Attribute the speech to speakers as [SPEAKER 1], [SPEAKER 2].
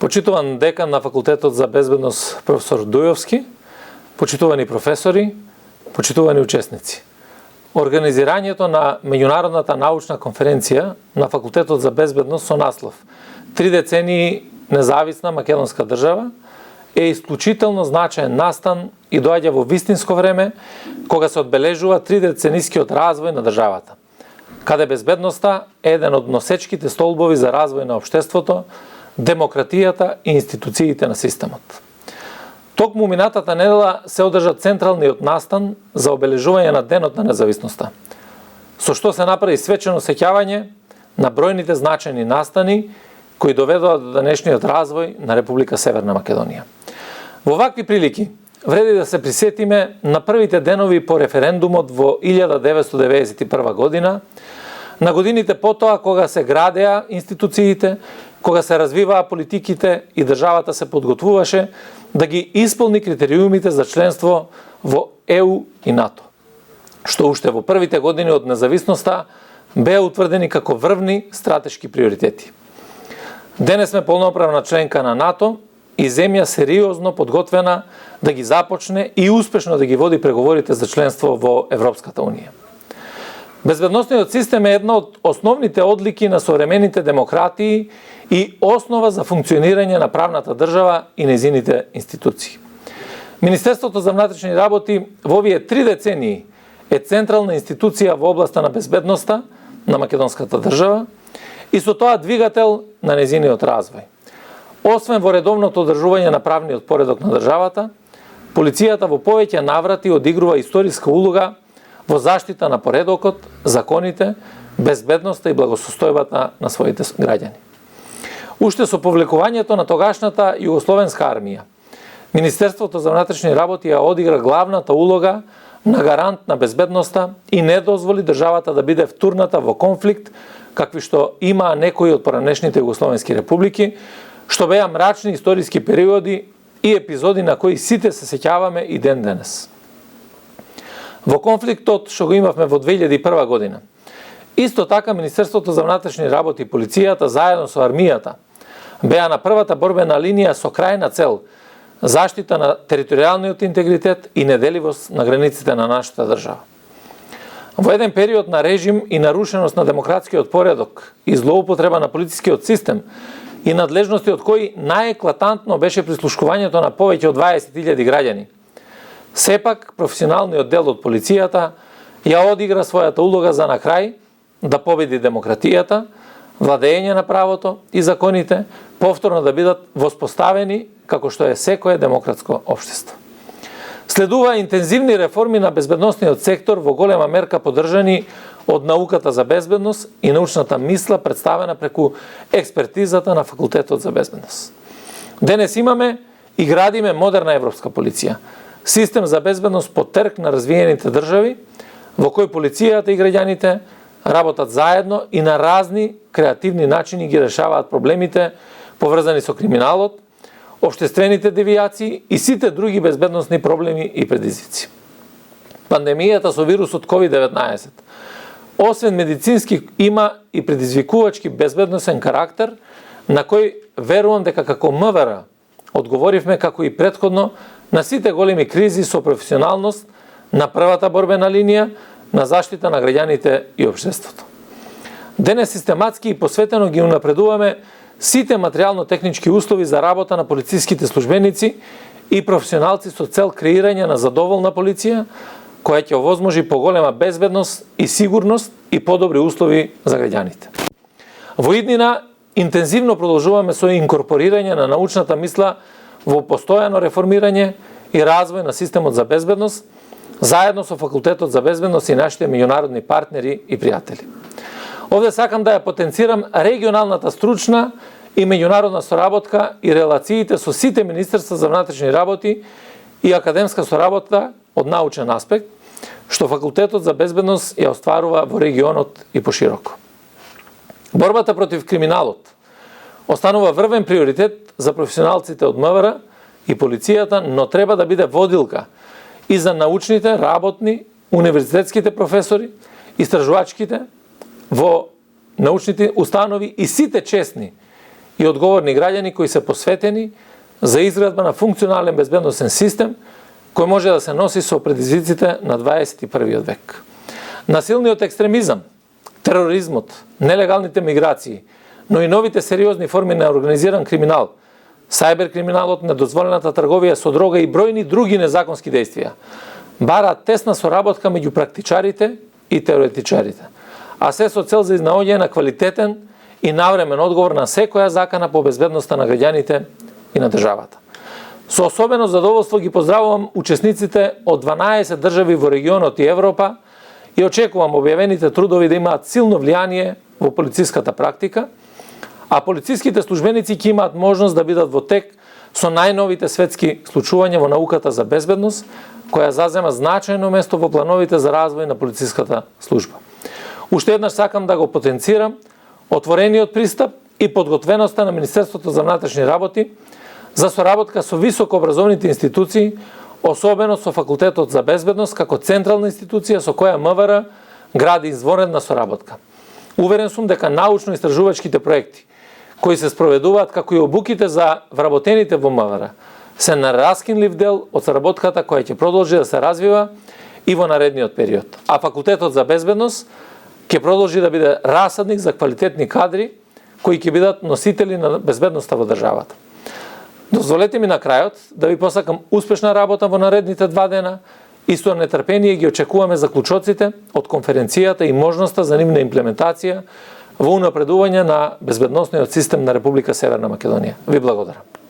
[SPEAKER 1] почитуван декан на Факултетот за безбедност професор Дујовски, почитувани професори, почитувани учесници. Организирањето на меѓународната научна конференција на Факултетот за безбедност со наслов 3 децении независна македонска држава е исклучително значаен настан и доаѓа во вистинско време кога се одбележува 3 деценискиот развој на државата, каде безбедноста е еден од носечките столбови за развој на општеството, демократијата и институциите на системот. Токму минатата недела се одржа централниот настан за обележување на Денот на независноста, со што се направи свечено сеќавање на бројните значајни настани кои доведоа до денешниот развој на Република Северна Македонија. Во вакви прилики вреди да се присетиме на првите денови по референдумот во 1991 година, на годините потоа кога се градеа институциите, кога се развиваа политиките и државата се подготвуваше да ги исполни критериумите за членство во ЕУ и НАТО, што уште во првите години од независноста беа утврдени како врвни стратешки приоритети. Денес сме полноправна членка на НАТО и земја сериозно подготвена да ги започне и успешно да ги води преговорите за членство во Европската Унија. Безбедносниот систем е една од основните одлики на современите демократии и основа за функционирање на правната држава и нејзините институции. Министерството за внатрешни работи во овие 3 децении е централна институција во областа на безбедноста на македонската држава и со тоа двигател на нејзиниот развој. Освен во редовното одржување на правниот поредок на државата, полицијата во повеќе наврати одигрува историска улога во заштита на поредокот, законите, безбедноста и благосостојбата на своите граѓани. Уште со повлекувањето на тогашната југословенска армија, Министерството за внатрешни работи ја одигра главната улога на гарант на безбедноста и не дозволи државата да биде втурната во конфликт, какви што имаа некои од поранешните југословенски републики, што беа мрачни историски периоди и епизоди на кои сите се сеќаваме и ден денес. Во конфликтот што го имавме во 2001 година, исто така Министерството за внатрешни работи и полицијата заедно со армијата беа на првата борбена линија со крајна цел заштита на територијалниот интегритет и неделивост на границите на нашата држава. Во еден период на режим и нарушеност на демократскиот поредок и злоупотреба на политичкиот систем и надлежности од кои најеклатантно беше прислушкувањето на повеќе од 20.000 граѓани, сепак професионалниот дел од полицијата ја одигра својата улога за на крај да победи демократијата, владење на правото и законите повторно да бидат воспоставени како што е секое демократско општество. Следува интензивни реформи на безбедносниот сектор во голема мерка поддржани од науката за безбедност и научната мисла представена преку експертизата на Факултетот за безбедност. Денес имаме и градиме модерна европска полиција, систем за безбедност по трк на развиените држави, во кој полицијата и граѓаните работат заедно и на разни креативни начини ги решаваат проблемите поврзани со криминалот, општествените девијации и сите други безбедносни проблеми и предизвици. Пандемијата со вирусот COVID-19, освен медицински, има и предизвикувачки безбедносен карактер, на кој верувам дека како МВР одговоривме како и претходно на сите големи кризи со професионалност на првата борбена линија на заштита на граѓаните и општеството. Денес систематски и посветено ги унапредуваме сите материјално-технички услови за работа на полициските службеници и професионалци со цел креирање на задоволна полиција, која ќе овозможи поголема безбедност и сигурност и подобри услови за граѓаните. Во иднина интензивно продолжуваме со инкорпорирање на научната мисла во постојано реформирање и развој на системот за безбедност, заедно со Факултетот за безбедност и нашите меѓународни партнери и пријатели. Овде сакам да ја потенцирам регионалната стручна и меѓународна соработка и релациите со сите Министерства за внатрешни работи и академска соработка од научен аспект, што Факултетот за безбедност ја остварува во регионот и пошироко. Борбата против криминалот останува врвен приоритет за професионалците од МВР и полицијата, но треба да биде водилка и за научните, работни, универзитетските професори, истражувачките во научните установи и сите честни и одговорни граѓани кои се посветени за изградба на функционален безбедносен систем кој може да се носи со предизвиците на 21. век. Насилниот екстремизам, тероризмот, нелегалните миграции, но и новите сериозни форми на организиран криминал, сајбер-криминалот, недозволената трговија со дрога и бројни други незаконски действија бараат тесна соработка меѓу практичарите и теоретичарите, а се со цел за изнаоѓање на квалитетен и навремен одговор на секоја закана по безбедноста на граѓаните и на државата. Со особено задоволство ги поздравувам учесниците од 12 држави во регионот и Европа и очекувам објавените трудови да имаат силно влијание во полициската практика, а полициските службеници ќе имаат можност да бидат во тек со најновите светски случувања во науката за безбедност, која зазема значајно место во плановите за развој на полициската служба. Уште еднаш сакам да го потенцирам отворениот пристап и подготвеноста на Министерството за внатрешни работи за соработка со високообразовните институции, особено со Факултетот за безбедност како централна институција со која МВР гради извонредна соработка. Уверен сум дека научно-истражувачките проекти кои се спроведуваат како и обуките за вработените во МВР се нераскинлив дел од соработката која ќе продолжи да се развива и во наредниот период. А Факултетот за безбедност ќе продолжи да биде расадник за квалитетни кадри кои ќе бидат носители на безбедноста во државата. Дозволете ми на крајот да ви посакам успешна работа во наредните 2 дена и со нетрпение ги очекуваме заклучоците од конференцијата и можноста за нивна имплементација во унапредување на безбедносниот систем на Република Северна Македонија. Ви благодарам.